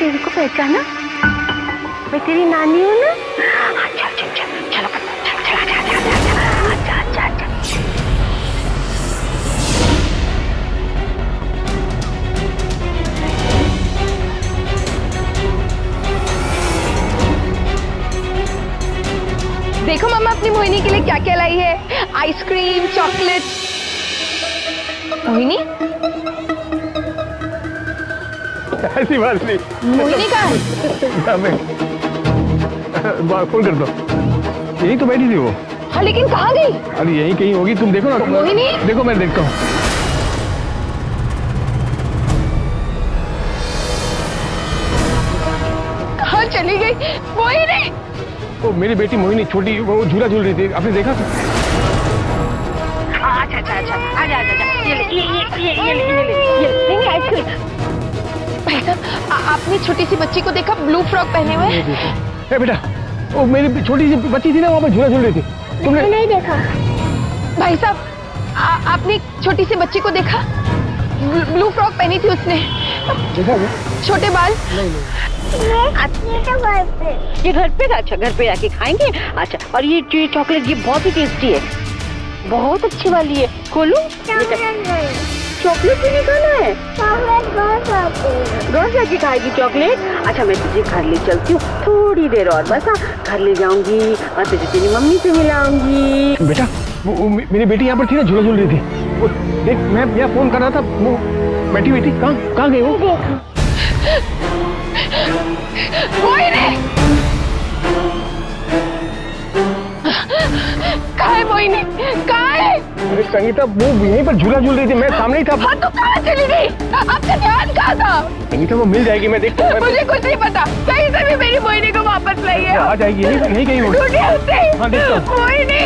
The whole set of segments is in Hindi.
तेरे को पहचाना? मैं तेरी नानी हूँ ना। अच्छा चल चल चलो चल चल आजा आजा आजा आजा आजा आजा। देखो मम्मा अपनी मोहिनी के लिए क्या क्या लाई है। Ice cream, chocolate. मोहिनी? ऐसी बात नहीं। मोहिनी कहाँ है? फोन कर दो। यही तो बैठी थी वो। हाँ लेकिन कहाँ गई? अरे यही कहीं होगी, तुम देखो ना। मोहिनी? देखो मैं देखता हूँ। कहाँ चली गई मोहिनी? वो मेरी बेटी मोहिनी छोटी, वो झूला झूल रही थी, आपने देखा था? अच्छा अच्छा अच्छा आजा आजा आजा। ये नहीं आइसक्रीम। भाई साहब आपने छोटी सी बच्ची को देखा ब्लू फ्रॉक पहने हुए? ए बेटा, वो मेरी छोटी सी बच्ची थी ना, वहाँ पर झूला झूल रही थी, तुमने नहीं देखा? भाई साहब आपने छोटी सी बच्ची को देखा? ब्लू फ्रॉक पहनी थी उसने। देखा क्या? छोटे बाल। ये घर पे था। अच्छा घर पे आके खाएंगे। अच्छा और ये चॉकलेट ये बहुत ही टेस्टी है, बहुत अच्छी वाली है। खोलूं? चॉकलेट भी निकाला है। घर जाके खाएगी चॉकलेट? अच्छा मैं तुझे घर ले चलती हूँ थोड़ी देर और, बस। हाँ घर ले जाऊंगी और तुझे तेरी मम्मी से मिलाऊंगी। बेटा वो मेरी बेटी यहाँ पर थी ना, झूला झूल रही थी। वो देख, मैं यहाँ फोन कर रहा था, वो बैठी हुई थी। कहाँ गई वो? मोहिनी कहाँ है मोहिनी? कहाँ है? अरे संगीता, वो यहीं पर झूला झूल रही थी, मैं सामने ही था। हाँ तो कहाँ चली गई? आपका ध्यान कहाँ था? संगीता वो मिल जाएगी, मैं देखता हूँ। मुझे कुछ नहीं पता, कहीं से भी मेरी मोहिनी को वापस लाइए। आ जाएगी, यहीं कहीं होगी। ढूंढिए उसे। हाँ देखता हूँ। मोहिनी।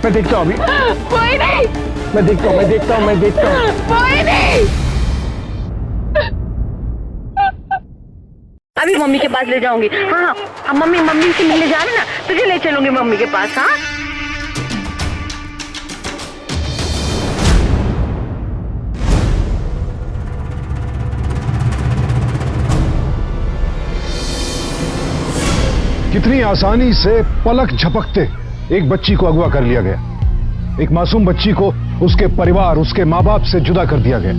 मैं देखता हूँ अभी। मोहिनी। मैं देखता हूँ। मोहिनी। अभी मम्मी के पास ले जाऊंगी। हाँ हाँ मम्मी से मिलने जा रहे ना, तुझे ले चलूंगी मम्मी के पास। हाँ कितनी आसानी से पलक झपकते एक बच्ची को अगवा कर लिया गया। एक मासूम बच्ची को उसके परिवार, उसके माँ बाप से जुदा कर दिया गया।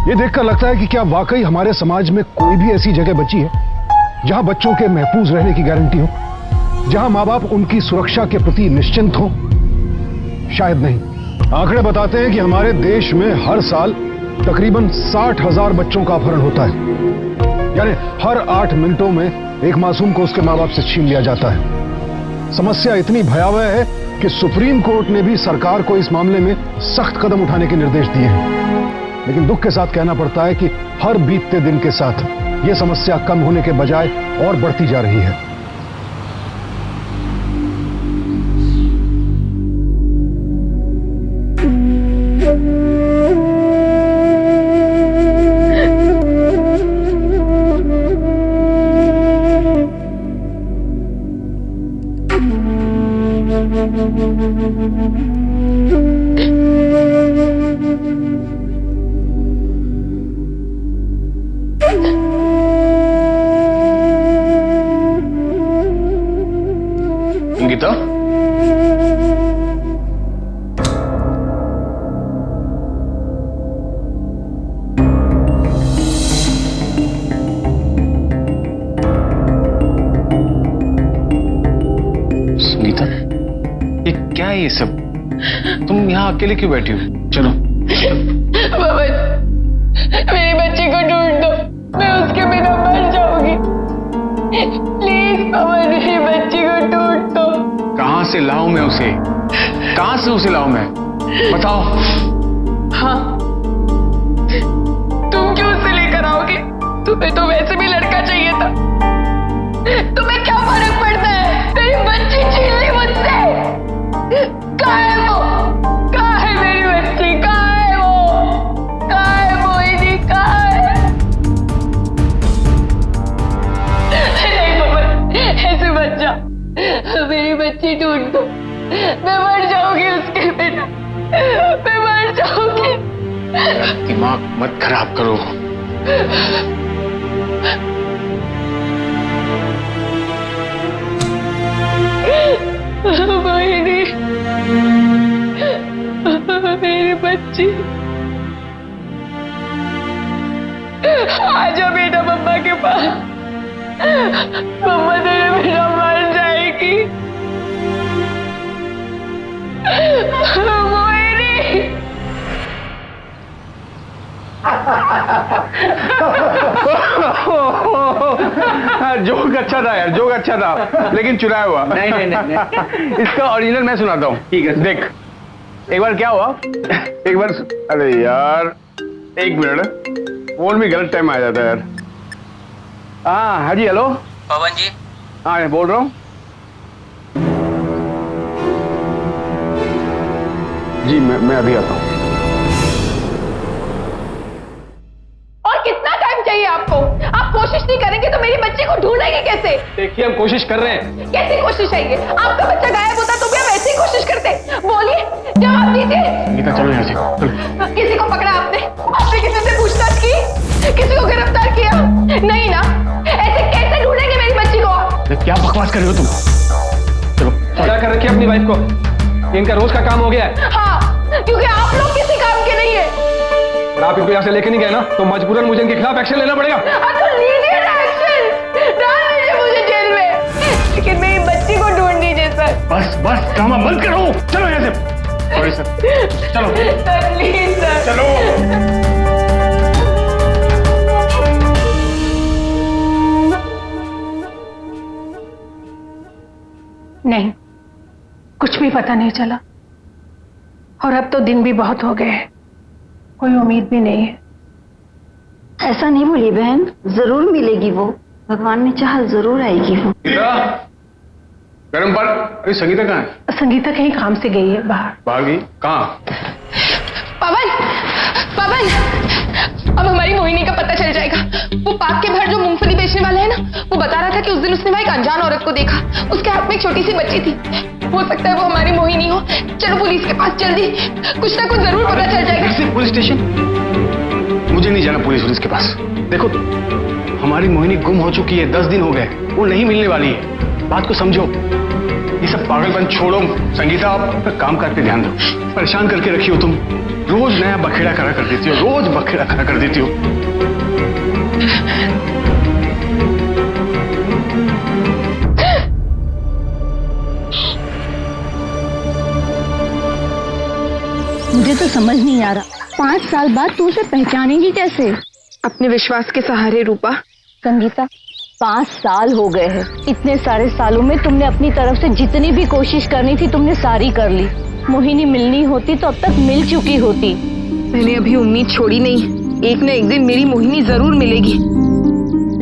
ये देखकर लगता है कि क्या वाकई हमारे समाज में कोई भी ऐसी जगह बची है जहां बच्चों के महफूज रहने की गारंटी हो, जहां माँ बाप उनकी सुरक्षा के प्रति निश्चिंत हो? शायद नहीं। आंकड़े बताते हैं कि हमारे देश में हर साल तकरीबन 60,000 बच्चों का अपहरण होता है। यानी हर 8 मिनटों में एक मासूम को उसके माँ बाप से छीन लिया जाता है। समस्या इतनी भयावह है कि सुप्रीम कोर्ट ने भी सरकार को इस मामले में सख्त कदम उठाने के निर्देश दिए हैं। लेकिन दुख के साथ कहना पड़ता है कि हर बीतते दिन के साथ यह समस्या कम होने के बजाय और बढ़ती जा रही है। संगीता, संगीता, ये क्या है ये सब? तुम यहाँ अकेले क्यों बैठी हो? चलो। पवन, मेरी बच्ची को ढूंढ दो, मैं उसके बिना मर जाऊंगी। प्लीज पवन, मेरी बच्ची को ढूंढ दो। कहाँ से लाऊं मैं उसे? कहाँ से उसे लाऊं मैं? बताओ। हाँ, तुम क्यों उसे लेकर आओगे? तुम्हें तो वैसे भी लड़का चाहिए था। तुम्हें क्या फर्क पड़ता है? तेरी बच्ची छीन ली मुझसे। कहाँ है वो? कहाँ है मेरी बच्ची? कहाँ है वो? कहाँ है मोहिनी? कहाँ है? नहीं पवन, ऐसे मत जा। मेरी बच्ची ढूंढ दो, मैं मर जाऊंगी उसके बिना। मैं मर जाऊंगी। दिमाग मत खराब करो। मोहिनी, मेरी बच्ची, आजा बेटा मम्मा के पास। मम्मा तेरे बिना मर जाएगी। मोहिनी, जोक अच्छा था यार, जोक अच्छा था, लेकिन चुराया हुआ। नहीं नहीं नहीं, इसका ओरिजिनल मैं सुनाता हूँ। ठीक है। देख, एक बार क्या हुआ, एक बार, अरे यार एक मिनट, फोन भी गलत टाइम आ जाता है यार। हाँ जी, हेलो पवन जी। हाँ मैं बोल रहा हूँ जी, मैं अभी आता हूँ। और कितना टाइम चाहिए आपको? आप कोशिश नहीं करेंगे तो मेरी बच्ची को ढूंढेंगे कैसे? देखिए हम कोशिश कर रहे हैं। कैसी कोशिश है ये? आपका बच्चा गायब होता तो भी हम ऐसी कोशिश करते। बोलिए, जवाब दीजिए। गीता चलो यहाँ से, चलो। किसी को पकड़ा आपने? आपने किसी से पूछताछ की? किसी को गिरफ्तार किया? नहीं ना? ऐसे कैसे ढूंढेंगे मेरी बच्ची को? क्या बकवास कर रहे हो तुम? चलो। क्या कर रखी है अपनी वाइफ को? इनका रोज का काम हो गया है। हाँ, क्योंकि आप लोग किसी काम के नहीं है। और आप इनको यहाँ से लेके नहीं गए ना, तो मजबूरन मुझे इनके खिलाफ एक्शन लेना पड़ेगा। तो लीजिए ना एक्शन, डाल दीजिए मुझे जेल में, लेकिन मेरी बच्ची को ढूंढ दीजिए सर। बस बस ड्रामा बंद करो, चलो यहाँ से। सॉरी सर, चलो सर प्लीज सर, चलो। नहीं, कुछ भी पता नहीं चला, और अब तो दिन भी बहुत हो गए हैं, कोई उम्मीद भी नहीं है। ऐसा नहीं बोली बहन, जरूर मिलेगी वो, भगवान ने चाहा जरूर आएगी वो। गीता, गरम पर। अरे संगीता कहाँ है? संगीता कहीं काम से गई है बाहर। बाहर गई? कहाँ? पवन, पवन, अब हमारी मोहिनी का पता चल जाएगा। वो पार्क के बाहर जो मूंगफली बेचने वाला है ना, वो बता रहा था कि उस दिन उसने वहां एक अनजान औरत को देखा, उसके हाथ में एक छोटी सी बच्ची थी। हो सकता है वो हमारी मोहिनी हो। चलो पुलिस के पास जल्दी, कुछ ना कुछ जरूर पता चल जाएगा। Police station? मुझे नहीं जाना पुलिस के पास। देखो, हमारी मोहिनी गुम हो चुकी है, 10 दिन हो गए, वो नहीं मिलने वाली है। बात को समझो, ये सब पागलपन छोड़ो। संगीता, आप अपना काम करके ध्यान दो। परेशान करके रखी हो तुम, रोज नया बखेड़ा खड़ा कर देती हो, रोज बखेड़ा खड़ा कर देती हो। मुझे तो समझ नहीं आ रहा, 5 साल बाद तू उसे पहचानेगी कैसे? अपने विश्वास के सहारे रूपा। संगीता, 5 साल हो गए हैं, इतने सारे सालों में तुमने अपनी तरफ से जितनी भी कोशिश करनी थी तुमने सारी कर ली। मोहिनी मिलनी होती तो अब तक मिल चुकी होती। मैंने अभी उम्मीद छोड़ी नहीं, एक न एक दिन मेरी मोहिनी जरूर मिलेगी।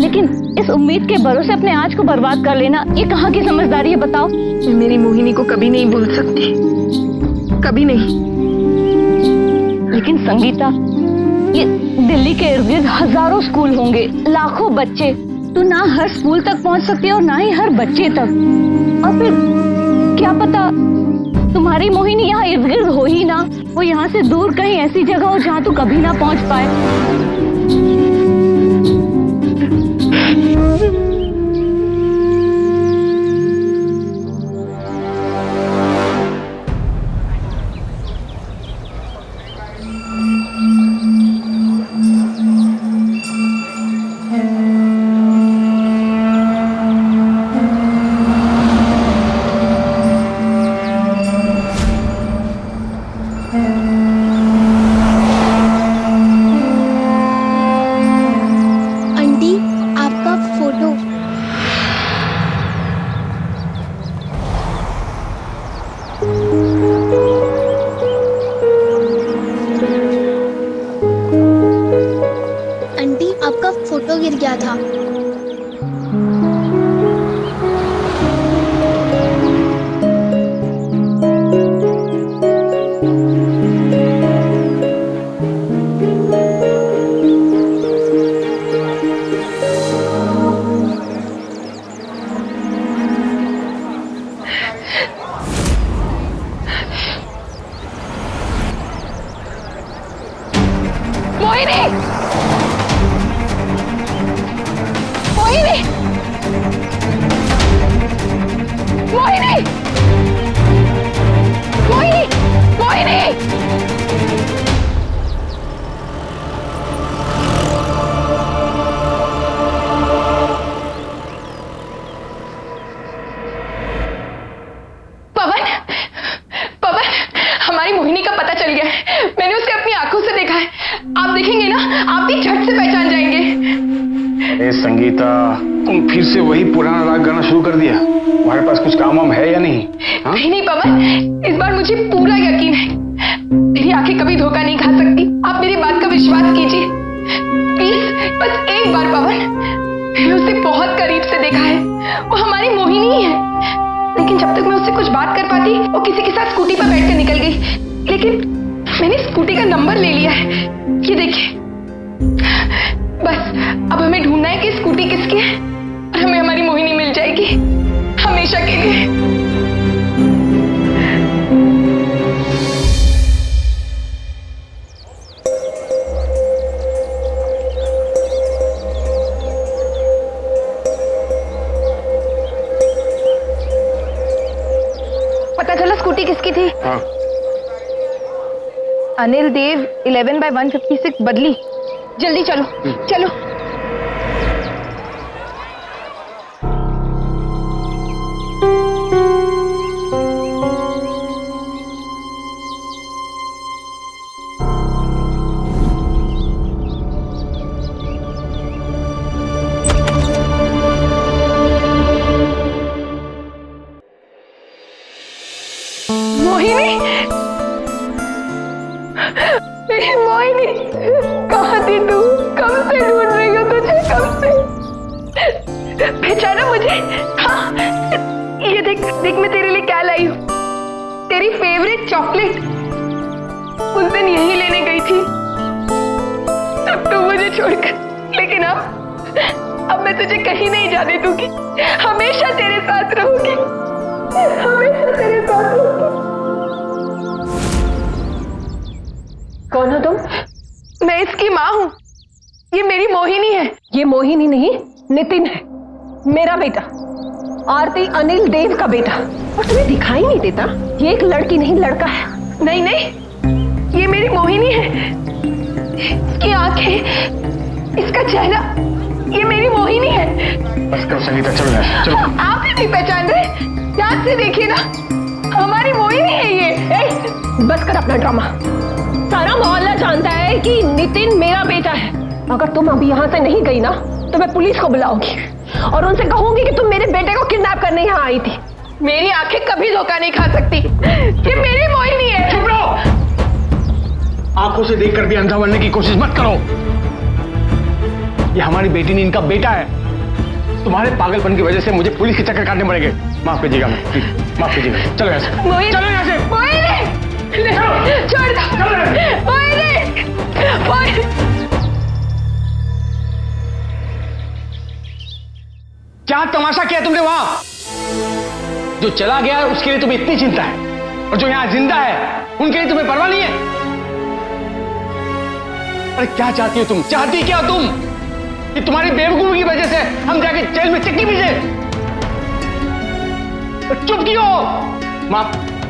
लेकिन इस उम्मीद के भरोसे अपने आज को बर्बाद कर लेना, ये कहाँ की समझदारी है बताओ? मैं मेरी मोहिनी को कभी नहीं भूल सकती, कभी नहीं। लेकिन संगीता, ये दिल्ली के इर्द गिर्द हजारों स्कूल होंगे, लाखों बच्चे, तू ना हर स्कूल तक पहुंच सकती है और ना ही हर बच्चे तक। और फिर क्या पता तुम्हारी मोहिनी यहाँ इर्द गिर्द हो ही ना, वो यहाँ से दूर कहीं ऐसी जगह हो जहाँ तू कभी ना पहुंच पाए। पुराना राग गाना शुरू कर दिया। तुम्हारे पास कुछ काम वाम है या नहीं? हाँ? नहीं पवन, इस बार मुझे पूरा यकीन है। मेरी आंखें कभी धोखा नहीं खा सकती। आप मेरी बात का विश्वास कीजिए प्लीज। बस एक बार पवन, मैंने उसे बहुत करीब से देखा है। वो हमारी मोहिनी ही है। लेकिन जब तक मैं उससे कुछ बात कर पाती, वो किसी के साथ स्कूटी पर बैठकर निकल गई। लेकिन मैंने स्कूटी का नंबर ले लिया है, ये देखिए। बस अब हमें ढूंढना है कि स्कूटी किसकी है और हमें हमारी मोहिनी मिल जाएगी हमेशा के लिए। पता चला स्कूटी किसकी थी? हाँ। अनिल देव 11/156 बदली। जल्दी चलो चलो। मोहिनी, मेरी मोहिनी, कहाँ थी तू? कब से ढूंढ रही हो तुझे, कब से? पहचाना मुझे? हाँ, ये देख देख मैं तेरे लिए क्या लाई हूँ। तेरी फेवरेट चॉकलेट। उस दिन यही लेने गई थी तब तू मुझे छोड़कर। लेकिन अब मैं तुझे कहीं नहीं जाने दूंगी। हमेशा तेरे साथ रहूंगी, हमेशा तेरे साथ रहूंगी। कौन हो तुम? मैं इसकी माँ हूँ। ये मेरी मोहिनी है। ये मोहिनी नहीं, नितिन है, मेरा बेटा। आरती अनिल देव का बेटा। और तुम्हें दिखाई नहीं देता? ये एक लड़की नहीं, लड़का है। नहीं नहीं, ये मेरी मोहिनी है। इसकी आंखें, इसका चेहरा, ये मेरी मोहिनी है। बस करो संगीता, चलो यार, चलो। आप नहीं पहचान रहे? ध्यान से देखिए ना, हमारी मोहिनी है ये। बस कर अपना ड्रामा। सारा मोहल्ला जानता है कि नितिन मेरा बेटा है। अगर तुम अभी यहाँ से नहीं गई ना, तो मैं पुलिस को बुलाऊंगी और उनसे कहूंगी कि तुम मेरे बेटे को किडनैप करने यहाँ आई थी। मेरी आंखें कभी धोखा नहीं खा सकती। ये मेरी मोहिनी है। चुप रहो। आंखों से देखकर भी अंधा बनने की कोशिश मत करो। ये हमारी बेटी नहीं, इनका बेटा है। तुम्हारे पागलपन की वजह से मुझे पुलिस के चक्कर काटने पड़ेंगे। माफ कीजिएगा, माफ कीजिएगा। चलो यहाँ से, चलो यहाँ से। मोहिनी, छोड़ दो। मोहिनी, मोहिनी। क्या तमाशा किया तुमने वहां? जो चला गया है उसके लिए तुम्हें इतनी चिंता है, और जो यहां जिंदा है उनके लिए तुम्हें परवाह नहीं है? अरे क्या चाहती हो तुम? चाहती क्या हो तुम? कि तुम्हारी बेवकूफी की वजह से हम जाके जेल में चक्की पीछे? चुप क्यों हो? मां,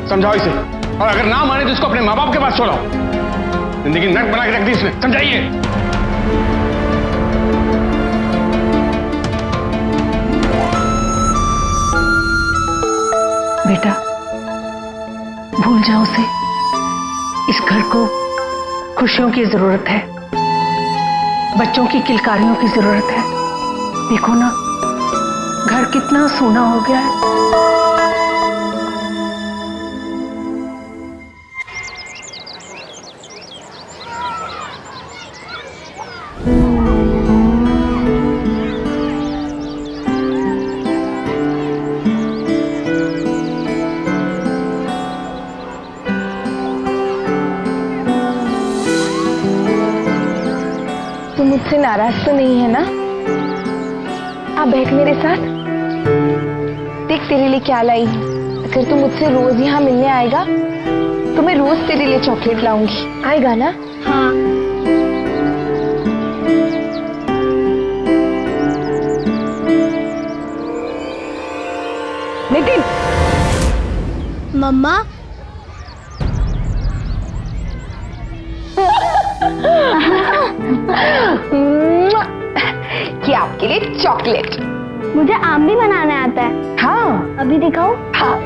समझाओ इसे, और अगर ना माने तो इसको अपने माँ बाप के पास छोड़ो। जिंदगी नर्क बना के रख दी इसने, समझाइए। बेटा, भूल जाओ उसे। इस घर को खुशियों की जरूरत है, बच्चों की किलकारियों की जरूरत है। देखो ना, घर कितना सूना हो गया है। तुम मुझसे नाराज तो नहीं है ना? आप बैठ मेरे साथ। देख तेरे लिए क्या लाई हूँ। अगर तू मुझसे रोज यहाँ मिलने आएगा तो मैं रोज तेरे लिए चॉकलेट लाऊंगी। आएगा ना? हाँ। नितिन। मम्मा, ये आपके लिए चॉकलेट। मुझे आम भी बनाना आता है। हाँ, अभी दिखाओ। हाँ।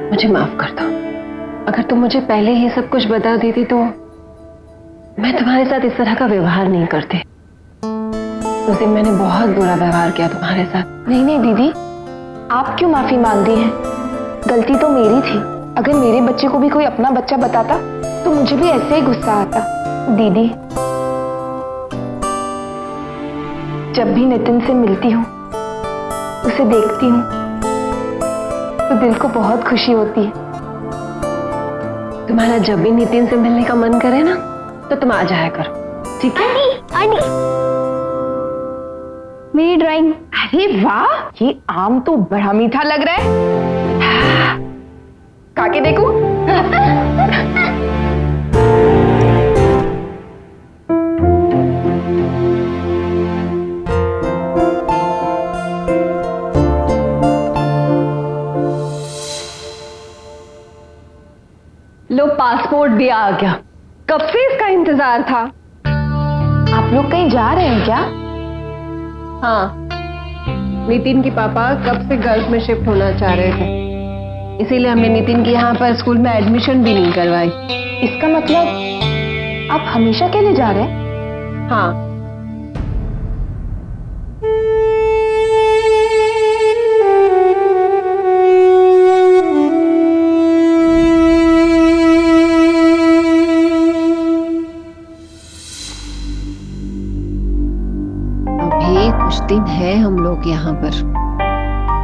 मुझे माफ अगर तुम मुझे पहले ही सब कुछ बता देती तो मैं तुम्हारे साथ इस तरह का व्यवहार नहीं करती। उस दिन मैंने बहुत बुरा व्यवहार किया तुम्हारे साथ। नहीं नहीं दीदी, आप क्यों माफी मांग रही हैं? गलती तो मेरी थी। अगर मेरे बच्चे को भी कोई अपना बच्चा बताता तो मुझे भी ऐसे ही गुस्सा आता। दीदी, जब भी नितिन से मिलती हूँ, उसे देखती हूँ, तो दिल को बहुत खुशी होती है। तुम्हारा जब भी नितिन से मिलने का मन करे ना तो तुम आ जाया करो, ठीक है? आंटी, मेरी ड्राइंग। अरे वाह, ये आम तो बड़ा मीठा लग रहा है। खा के देखो। लो, पासपोर्ट भी आ गया। कब से इसका इंतजार था। आप लोग कहीं जा रहे हैं क्या? हाँ, नितिन के पापा कब से गल्फ में शिफ्ट होना चाह रहे थे, इसीलिए हमने नितिन की यहाँ पर स्कूल में एडमिशन भी नहीं करवाई। इसका मतलब आप हमेशा के लिए जा रहे हैं? हाँ, अभी कुछ दिन है हम लोग यहाँ पर,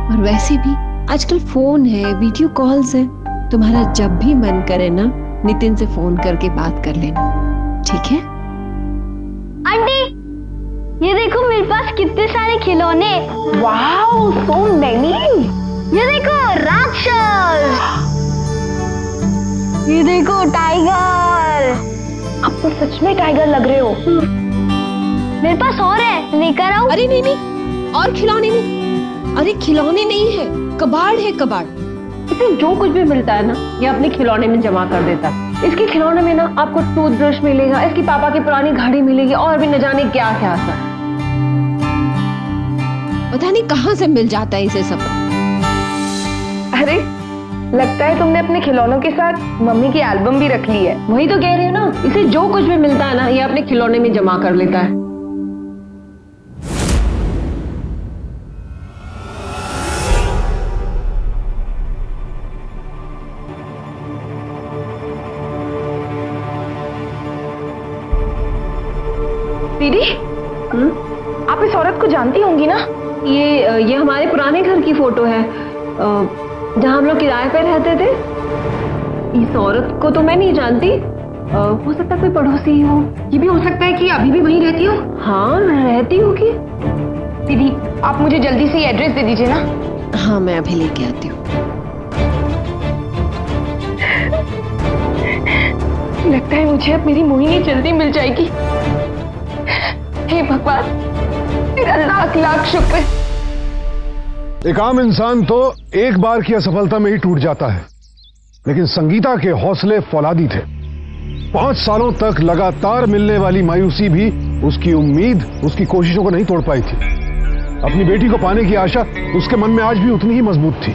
और वैसे भी आजकल फोन है, वीडियो कॉल्स है। तुम्हारा जब भी मन करे ना, नितिन से फोन करके बात कर लेना, ठीक है? आंटी, ये देखो मेरे पास कितने सारे खिलौने। Wow, so many. ये देखो राक्षस, ये देखो टाइगर। आप तो सच में टाइगर लग रहे हो। मेरे पास और है, लेकर आओ। अरे नहीं नहीं, और खिलौने नहीं। अरे खिलौने नहीं है, कबाड़ है, कबाड़। इसे जो कुछ भी मिलता है ना, ये अपने खिलौने में जमा कर देता है। इसके खिलौने में ना आपको टूथब्रश मिलेगा, इसकी पापा की पुरानी घड़ी मिलेगी, और भी न जाने क्या क्या था। पता नहीं कहाँ से मिल जाता है इसे सब। अरे, लगता है तुमने अपने खिलौनों के साथ मम्मी की एल्बम भी रख ली है। वही तो कह रही हूँ ना, इसे जो कुछ भी मिलता है ना, ये अपने खिलौने में जमा कर लेता है। दीदी, आप इस औरत को जानती होंगी ना? ये हमारे पुराने घर की फोटो है, जहाँ हम लोग किराए पे रहते थे। इस औरत को तो मैं नहीं जानती, हो सकता है कोई पड़ोसी ही हो। ये भी हो सकता है कि अभी भी वहीं रहती हो। हाँ, रहती होगी। दीदी, आप मुझे जल्दी से एड्रेस दे दीजिए ना। हाँ, मैं अभी लेके आती हूँ। लगता है मुझे अब मेरी मोहिनी जल्दी मिल जाएगी। हे भगवान, तेरा लाख लाख शुक्र। एक आम इंसान तो एक बार की असफलता में ही टूट जाता है, लेकिन संगीता के हौसले फौलादी थे। 5 सालों तक लगातार मिलने वाली मायूसी भी उसकी उम्मीद, उसकी कोशिशों को नहीं तोड़ पाई थी। अपनी बेटी को पाने की आशा उसके मन में आज भी उतनी ही मजबूत थी।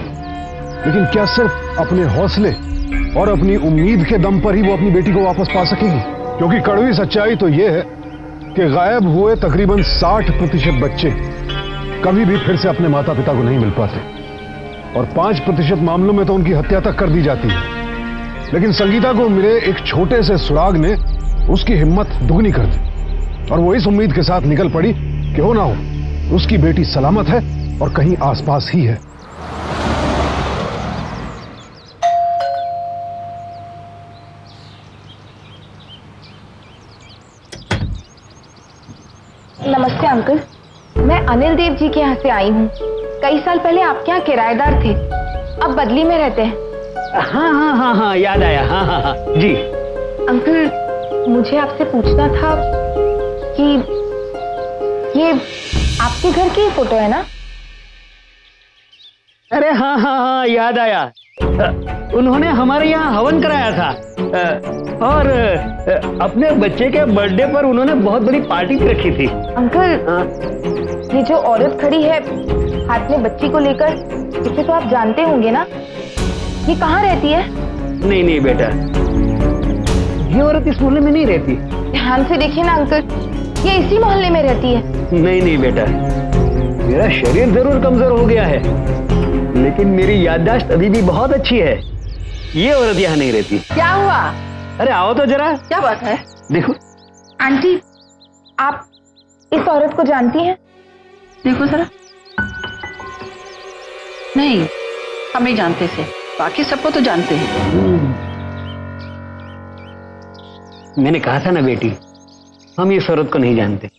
लेकिन क्या सिर्फ अपने हौसले और अपनी उम्मीद के दम पर ही वो अपनी बेटी को वापस पा सकेगी? क्योंकि कड़वी सच्चाई तो यह है कि गायब हुए तकरीबन 60% बच्चे कभी भी फिर से अपने माता पिता को नहीं मिल पाते, और 5% मामलों में तो उनकी हत्या तक कर दी जाती है। लेकिन संगीता को मिले एक छोटे से सुराग ने उसकी हिम्मत दुगनी कर दी, और वो इस उम्मीद के साथ निकल पड़ी कि हो ना हो उसकी बेटी सलामत है और कहीं आसपास ही है। नमस्ते अंकल, मैं अनिल देव जी के यहाँ से आई हूँ। कई साल पहले आपके यहाँ किराएदार थे, अब बदली में रहते हैं। हाँ हाँ हाँ हाँ, याद आया। हाँ हाँ हाँ जी। अंकल, मुझे आपसे पूछना था कि ये आपके घर की फोटो है ना? अरे हाँ हाँ हाँ, याद आया। उन्होंने हमारे यहाँ हवन कराया था, और अपने बच्चे के बर्थडे पर उन्होंने बहुत बड़ी पार्टी भी रखी थी। अंकल, ये जो औरत खड़ी है हाथ में बच्ची को लेकर, इसे तो आप जानते होंगे ना? ये कहाँ रहती है? नहीं नहीं बेटा, ये औरत इस मोहल्ले में नहीं रहती। ध्यान से देखिए ना अंकल, ये इसी मोहल्ले में रहती है। नहीं नहीं बेटा, मेरा शरीर जरूर कमजोर हो गया है, लेकिन मेरी याददाश्त अभी भी बहुत अच्छी है। ये औरत यहाँ नहीं रहती। क्या हुआ? अरे आओ तो जरा। क्या बात है? देखो। आंटी, आप इस औरत को जानती हैं? देखो जरा। नहीं, हम नहीं जानते थे, बाकी सबको तो जानते हैं। मैंने कहा था ना बेटी, हम इस औरत को नहीं जानते।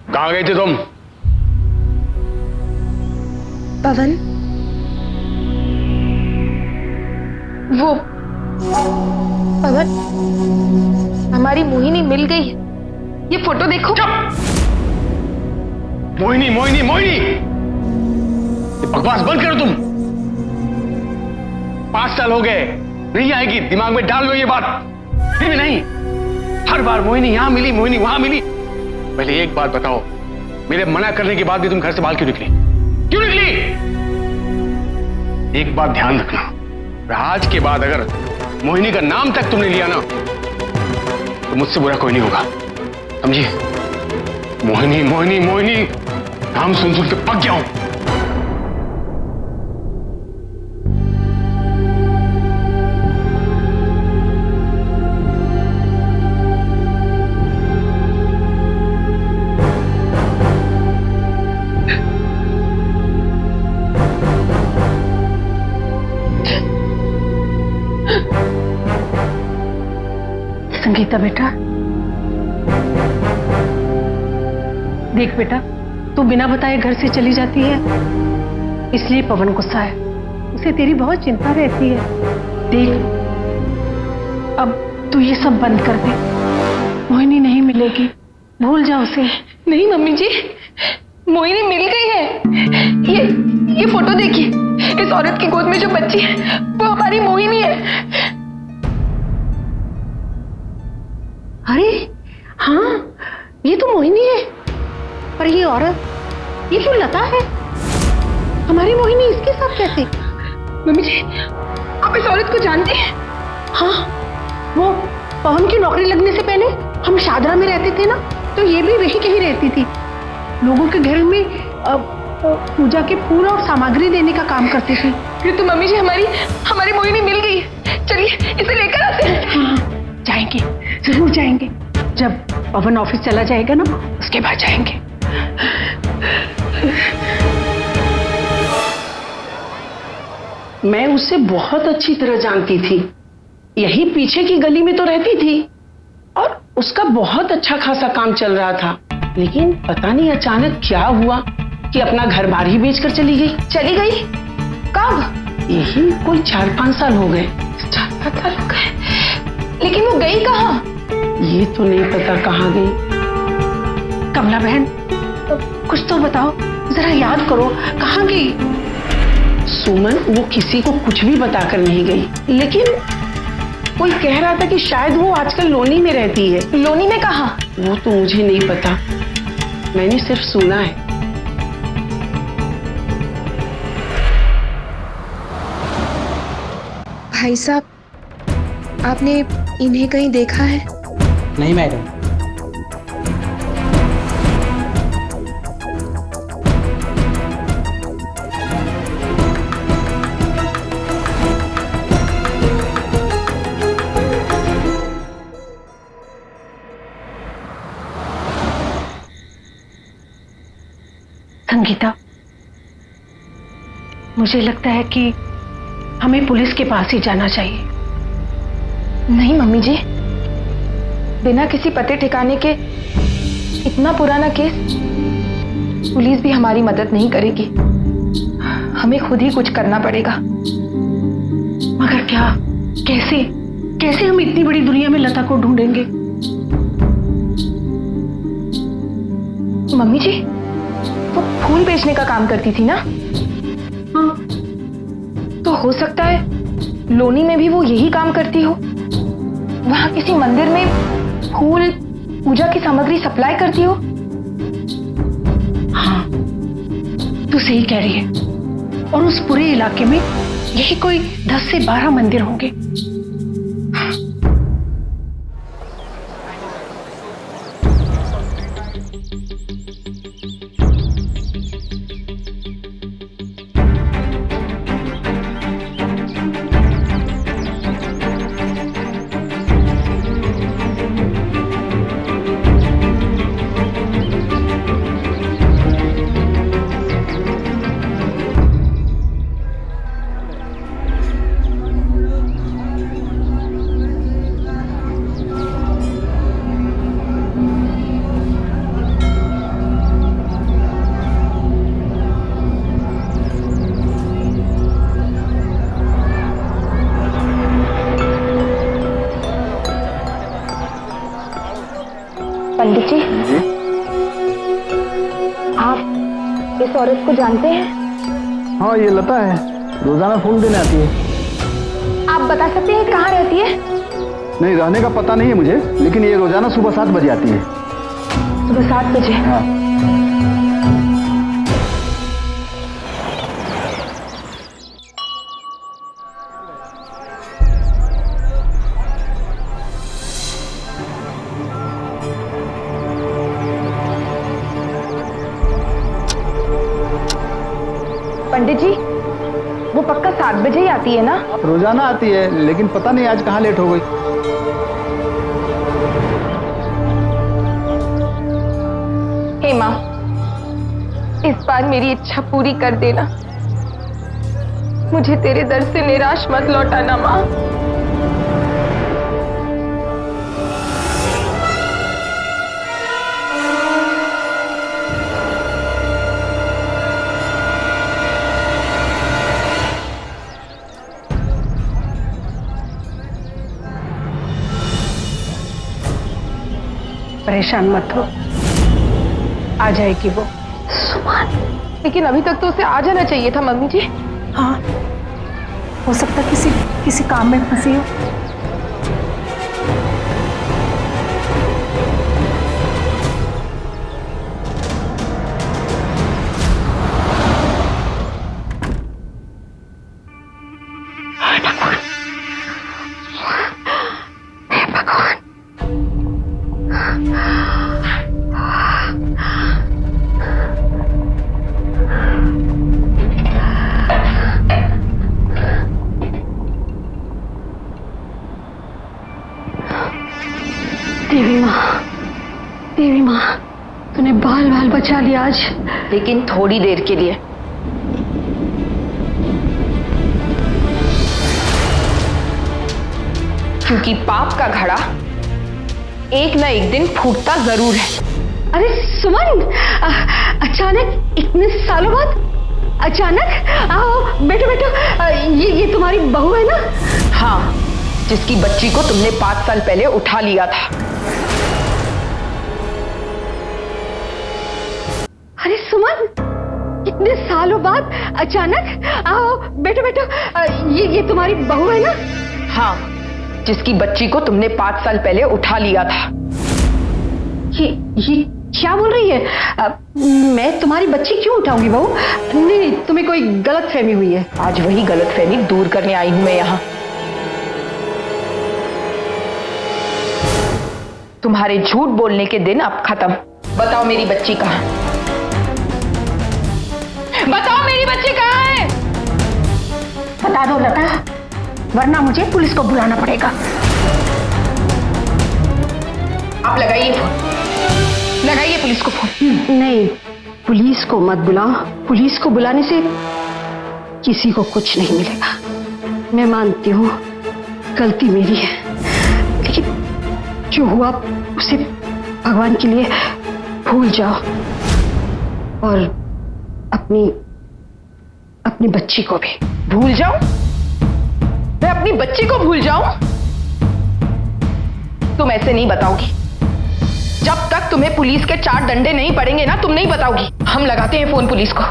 कहाँ गए थे तुम? पवन, वो पवन, हमारी मोहिनी मिल गई है। ये फोटो देखो। मोहिनी मोहिनी मोहिनी, ये बकवास बंद करो तुम। 5 साल हो गए, नहीं आएगी, दिमाग में डाल लो ये बात। फिर भी नहीं, हर बार मोहिनी यहां मिली, मोहिनी वहां मिली। पहले एक बात बताओ, मेरे मना करने के बाद भी तुम घर से बाहर क्यों निकली? क्यों निकली? एक बात ध्यान रखना, आज के बाद अगर मोहिनी का नाम तक तुमने लिया ना, तो मुझसे बुरा कोई नहीं होगा, समझी? मोहिनी मोहिनी मोहिनी, नाम सुन सुन के पक गया हूं। संगीता बेटा, देख बेटा, तू बिना बताए घर से चली जाती है, इसलिए पवन गुस्सा है। उसे तेरी बहुत चिंता रहती है। देख, अब तू ये सब बंद कर दे। मोहिनी नहीं मिलेगी, भूल जा उसे। नहीं मम्मी जी, मोहिनी मिल गई है। ये फोटो देखिए, इस औरत की गोद में जो बच्ची है वो हमारी मोहिनी है। अरे हाँ, ये तो मोहिनी है। पर ये औरत, ये जो लता है, हमारी मोहिनी इसके साथ कैसे? मम्मी जी, आप इस औरत को जानती हैं? हाँ, वो पवन की नौकरी लगने से पहले हम शादरा में रहते थे ना, तो ये भी वही कहीं रहती थी। लोगों के घर में पूजा के फूल और सामग्री देने का काम करती थी। फिर तो मम्मी जी हमारी मोहिनी मिल गई है। चलिए इसे लेकर आते हैं। हाँ, जाएंगे, जरूर जाएंगे। जब पवन ऑफिस चला जाएगा ना, उसके बाद जाएंगे। मैं उसे बहुत अच्छी तरह जानती थी। यही पीछे की गली में तो रहती थी और उसका बहुत अच्छा खासा काम चल रहा था। लेकिन पता नहीं अचानक क्या हुआ कि अपना घर बार ही बेचकर चली गई। चली गई? कब? यही कोई 4-5 साल हो गए। 4-5 साल हो गए? लेकिन वो गई कहाँ? ये तो नहीं पता कहाँ गई। कमला बहन, कुछ तो बताओ, जरा याद करो, कहाँ गई? सुमन वो किसी को कुछ भी बताकर नहीं गई, लेकिन कोई कह रहा था कि शायद वो आजकल लोनी में रहती है। लोनी में कहाँ? वो तो मुझे नहीं पता, मैंने सिर्फ सुना है। भाई साहब, आपने इन्हें कहीं देखा है? नहीं मैडम। संगीता, मुझे लगता है कि हमें पुलिस के पास ही जाना चाहिए। नहीं मम्मी जी, बिना किसी पते ठिकाने के इतना पुराना केस, पुलिस भी हमारी मदद नहीं करेगी। हमें खुद ही कुछ करना पड़ेगा। मगर क्या, कैसे कैसे हम इतनी बड़ी दुनिया में लता को ढूंढेंगे? मम्मी जी, वो फूल बेचने का काम करती थी ना? हाँ, तो हो सकता है लोनी में भी वो यही काम करती हो? वहां किसी मंदिर में फूल पूजा की सामग्री सप्लाई करती हो? हाँ, तू सही कह रही है। और उस पूरे इलाके में यही कोई 10 से 12 मंदिर होंगे। पंडित जी, आप इस औरत को जानते हैं? हाँ, ये लता है, रोजाना फूल देने आती है। आप बता सकते हैं कहाँ रहती है? नहीं, रहने का पता नहीं है मुझे, लेकिन ये रोजाना सुबह 7 बजे आती है। सुबह 7 बजे? हाँ। पंडित जी, वो पक्का 7 बजे ही आती है ना? रोजाना आती है, लेकिन पता नहीं आज कहाँ लेट हो गई। हे माँ, इस बार मेरी इच्छा पूरी कर देना। मुझे तेरे दर से निराश मत लौटाना माँ। परेशान मत हो, आ जाएगी वो। सुमन, लेकिन अभी तक तो उसे आ जाना चाहिए था मम्मी जी। हाँ, हो सकता किसी काम में फंसी हो। देवी माँ, तूने बाल बाल बचा लिया आज। लेकिन थोड़ी देर के लिए। क्योंकि पाप का घड़ा एक न एक दिन फूटता जरूर है। अरे सुमन, अचानक इतने सालों बाद अचानक आओ बैठो बैठो। ये तुम्हारी बहू है ना? हाँ, जिसकी बच्ची को तुमने 5 साल पहले उठा लिया था। अरे सुमन, इतने सालों बाद अचानक आओ बैठो बैठो। ये तुम्हारी बहू है ना? हाँ, जिसकी बच्ची को तुमने 5 साल पहले उठा लिया था। ये क्या बोल रही है? मैं तुम्हारी बच्ची क्यों उठाऊंगी बहू? नहीं, तुम्हें कोई गलत फहमी हुई है। आज वही गलत फहमी दूर करने आई हूं मैं यहाँ। तुम्हारे झूठ बोलने के दिन अब खत्म। बताओ मेरी बच्ची कहाँ है? बताओ मेरी बच्ची कहाँ है? बता दो लता, वरना मुझे पुलिस को बुलाना पड़ेगा। आप लगाइए फोन, लगाइए पुलिस को फोन। नहीं, पुलिस को मत बुलाओ। पुलिस को बुलाने से किसी को कुछ नहीं मिलेगा। मैं मानती हूँ गलती मेरी है, लेकिन जो हुआ उसे भगवान के लिए भूल जाओ और अपनी बच्ची को भी भूल जाऊं? मैं अपनी बच्ची को भूल जाऊं? तुम ऐसे नहीं बताओगी। जब तक तुम्हें पुलिस के 4 डंडे नहीं पड़ेंगे ना, तुम नहीं बताओगी। हम लगाते हैं फोन पुलिस को।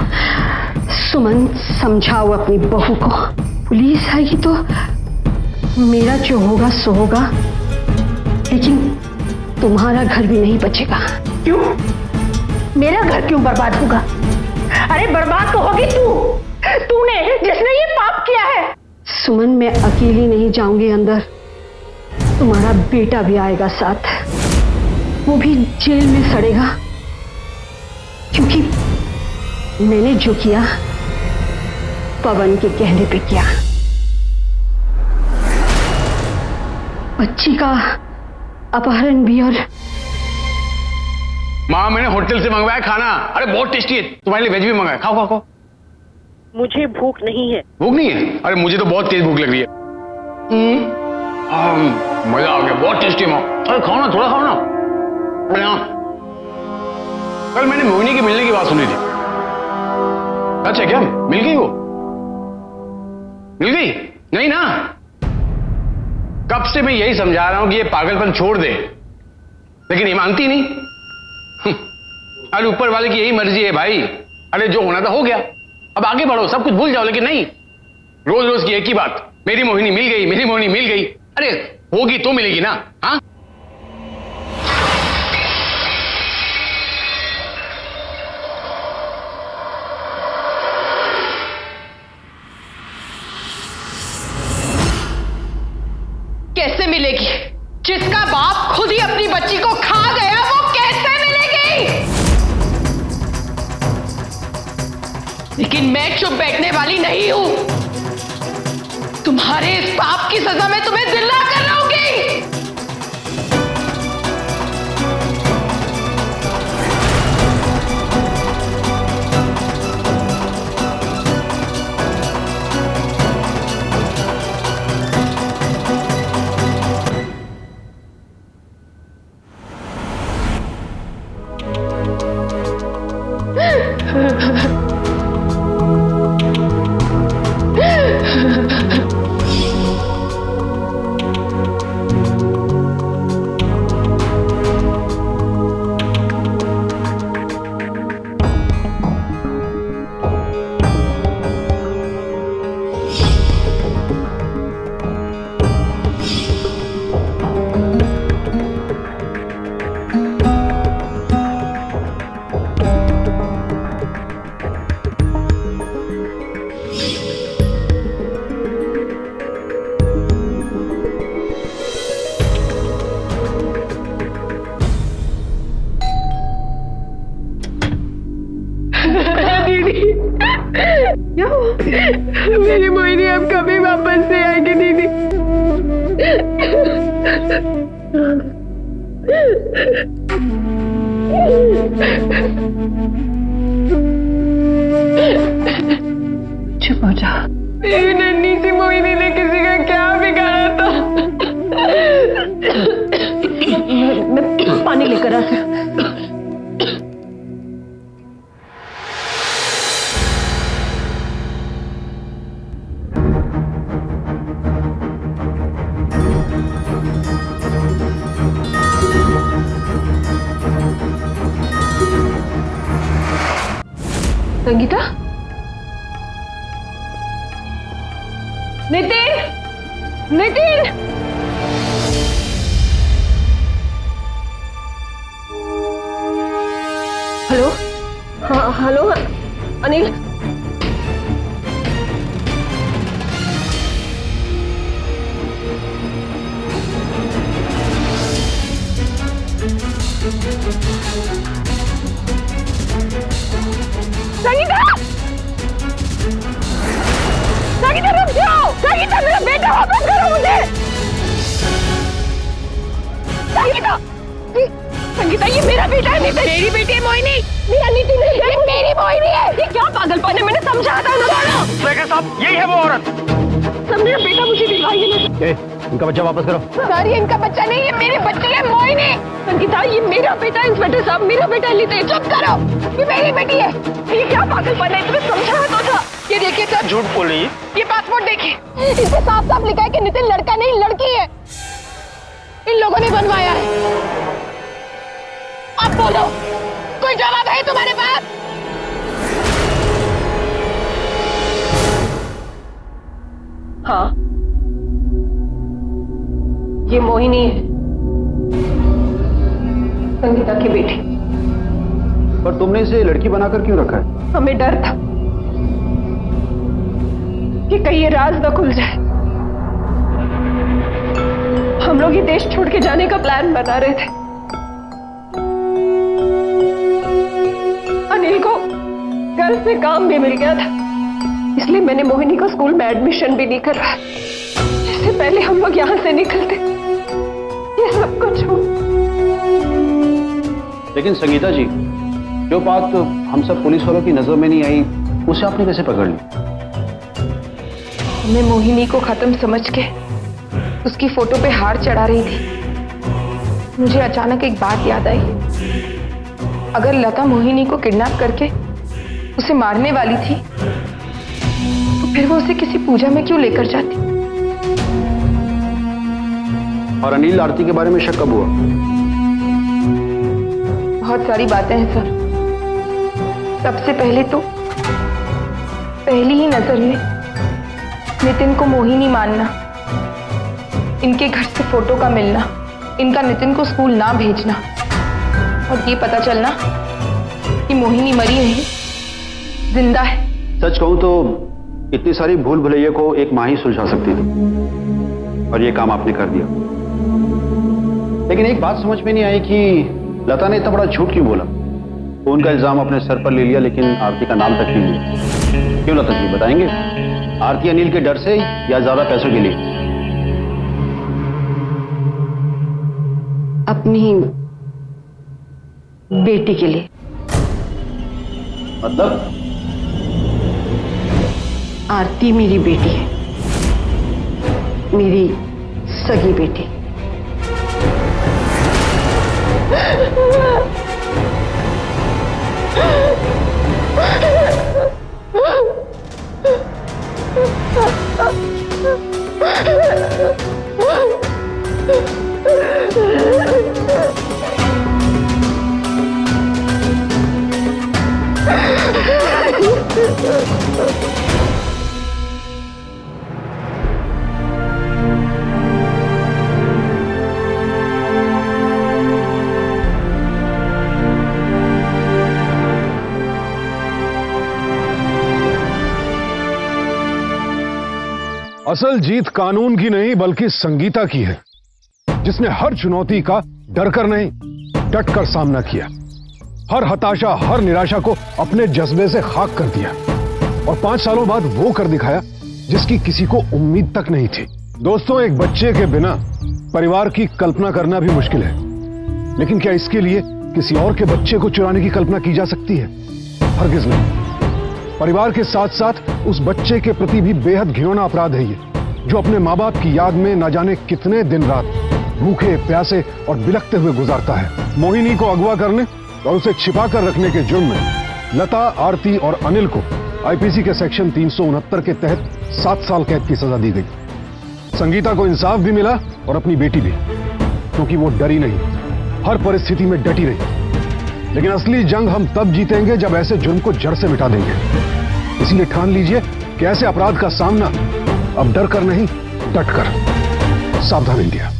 सुमन, समझाओ अपनी बहू को। पुलिस आएगी तो मेरा जो होगा सो होगा, लेकिन तुम्हारा घर भी नहीं बचेगा। क्यों? मेरा घर क्यों बर्बाद होगा? अरे बर्बाद तो होगी तूने जिसने ये पाप किया है। सुमन, मैं अकेली नहीं जाऊंगी अंदर, तुम्हारा बेटा भी आएगा साथ, वो भी जेल में सड़ेगा, क्योंकि मैंने जो किया पवन के कहने पे किया। बच्ची का अपहरण भी। और माँ, मैंने होटल से मंगवाया खाना, अरे बहुत टेस्टी है, तुम्हारे लिए वेज भी मंगाया, खाओ खाओ खाओ। मुझे भूख नहीं है। भूख नहीं है? अरे मुझे तो बहुत तेज भूख लग रही है। मजा आ गया, बहुत टेस्टी है माँ। अरे खाओ ना, थोड़ा खाओ ना। अरे हाँ, कल मैंने मोहिनी के मिलने की बात सुनी थी। अच्छा, क्या मिल गई? वो मिल गई? नहीं ना? कब से मैं यही समझा रहा हूं कि ये पागलपन छोड़ दे, लेकिन ये मानती नहीं। अरे ऊपर वाले की यही मर्जी है भाई। अरे जो होना था हो गया, अब आगे बढ़ो, सब कुछ भूल जाओ। लेकिन नहीं, रोज रोज की एक ही बात, मेरी मोहिनी मिल गई, मेरी मोहिनी मिल गई। अरे होगी तो मिलेगी ना। हाँ, कैसे मिलेगी? जिसका बाप खुद ही अपनी बच्ची को खा गया, वो कैसे मिलेगी? लेकिन मैं चुप बैठने वाली नहीं हूं। तुम्हारे इस पाप की सजा मैं तुम्हें दिला कर रहूंगी। मेरी मोहिनी अब कभी वापस नहीं आएगी दीदी। चुप हो जा। मेरी नन्ही सी मोहिनी ने किसी का क्या बिगाड़ा था? मैं पानी लेकर आती हूँ। संगीता? नितिन! नितिन! हेलो? हाँ, हेलो अनिल। संगीता! संगीता रुक जाओ! संगीता, मेरा बेटा वापस करो मुझे! संगीता! संगीता, ये मेरा बेटा है। नितिन, मेरी बेटी है मोहिनी। मेरा नितिन है, ये मेरी मोहिनी है। ये क्या पागलपन है? मैंने समझा था ना। शेखर साहब, यही है वो औरत। सब मेरा बेटा मुझे दिलवाइए ना। इनका बच्चा वापस करो। सर, ये इनका बच्चा नहीं है, मेरी बच्ची है मोहिनी। संगीता, ये मेरा बेटा है। इंस्पेक्टर साहब, मेरा बेटा नितिन। चुप करो, ये मेरी बेटी है। ये क्या पागलपन है? तुम्हें समझा तो था। ये देखिए सर, झूठ बोल रही है। ये पासपोर्ट देखिए, इस पे साफ साफ लिखा है कि नितिन लड़का नहीं लड़की है। इन लोगों ने बनवाया है। अब बोलो, कोई जवाब है तुम्हारे पास? हाँ, ये मोहिनी है, संगीता की बेटी। पर तुमने इसे लड़की बनाकर क्यों रखा है? हमें डर था कि कहीं ये राज न खुल जाए। हम लोग ये देश छोड़ के जाने का प्लान बना रहे थे। अनिल को घर से काम भी मिल गया था, इसलिए मैंने मोहिनी को स्कूल में एडमिशन भी नहीं करवाया। इससे पहले हम लोग यहां से निकलते, ये सब कुछ हो। लेकिन संगीता जी, जो बात हम सब पुलिस वालों की नजर में नहीं आई, उसे आपने कैसे पकड़ ली? मैं मोहिनी को खत्म समझ के उसकी फोटो पे हार चढ़ा रही थी। मुझे अचानक एक बात याद आई। अगर लता मोहिनी को किडनैप करके उसे मारने वाली थी, तो फिर वो उसे किसी पूजा में क्यों लेकर जाती? और अनिल आरती के बारे में शक कब हुआ? बहुत सारी बातें हैं सर। सबसे पहले तो पहली ही नजर में नितिन को मोहिनी मानना, इनके घर से फोटो का मिलना, इनका नितिन को स्कूल ना भेजना, और ये पता चलना कि मोहिनी मरी नहीं, जिंदा है। सच कहूं तो इतनी सारी भूल भुलैया को एक माँ ही सुलझा सकती थी, और ये काम आपने कर दिया। लेकिन एक बात समझ में नहीं आई कि लता ने इतना बड़ा झूठ क्यों बोला। खून का इल्जाम अपने सर पर ले लिया, लेकिन आरती का नाम तक नहीं लिया। क्यों लता जी, बताएंगे? आरती अनिल के डर से या ज्यादा पैसों के लिए? अपनी बेटी के लिए। मतलब? आरती मेरी बेटी है, मेरी सगी बेटी। असल जीत कानून की नहीं बल्कि संगीता की है, जिसने हर चुनौती का डर कर नहीं डट कर सामना किया। हर हताशा, हर निराशा को अपने जज्बे से खाक कर दिया, और 5 सालों बाद वो कर दिखाया जिसकी किसी को उम्मीद तक नहीं थी। दोस्तों, एक बच्चे के बिना परिवार की कल्पना करना भी मुश्किल है, लेकिन क्या इसके लिए किसी और के बच्चे को चुराने की कल्पना की जा सकती है? हरगिज नहीं। परिवार के साथ साथ उस बच्चे के प्रति भी बेहद घिनौना अपराध है ये, जो अपने माँ बाप की याद में न जाने कितने दिन रात भूखे, प्यासे और बिलखते हुए गुजारता है। मोहिनी को अगवा करने और उसे छिपा कर रखने के जुर्म में लता, आरती और अनिल को आईपीसी के सेक्शन 369 के तहत 7 साल कैद की सजा दी गई। संगीता को इंसाफ भी मिला और अपनी बेटी भी, क्योंकि वो डरी नहीं, हर परिस्थिति में डटी रही। लेकिन असली जंग हम तब जीतेंगे जब ऐसे जुर्म को जड़ से मिटा देंगे। इसीलिए ठान लीजिए कि ऐसे अपराध का सामना अब डर कर नहीं, डट कर। सावधान इंडिया।